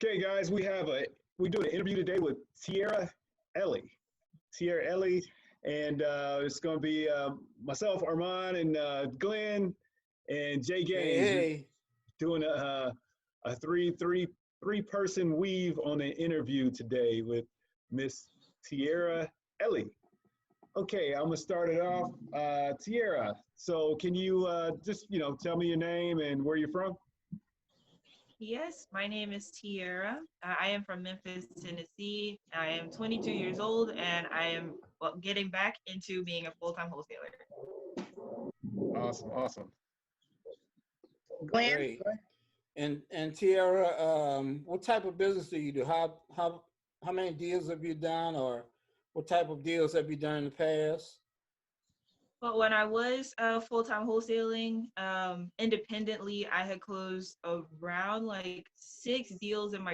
Okay, guys, we do an interview today with Tierra Ellie. Tierra Ellie, and it's going to be myself, Armand, and Glenn, and Jay Hey, Gaines hey. doing a three person weave on an interview today with Miss Tierra Ellie. Okay, I'm gonna start it off. Tierra, so can you just tell me your name and where you're from? Yes, my name is Tierra. I am from Memphis, Tennessee. I am 22 years old and I am getting back into being a full time wholesaler. Awesome, awesome. Glenn, Great. And Tiara, what type of business do you do? How many deals have you done, or what type of deals have you done in the past? But when I was full time wholesaling independently, I had closed around like 6 deals in my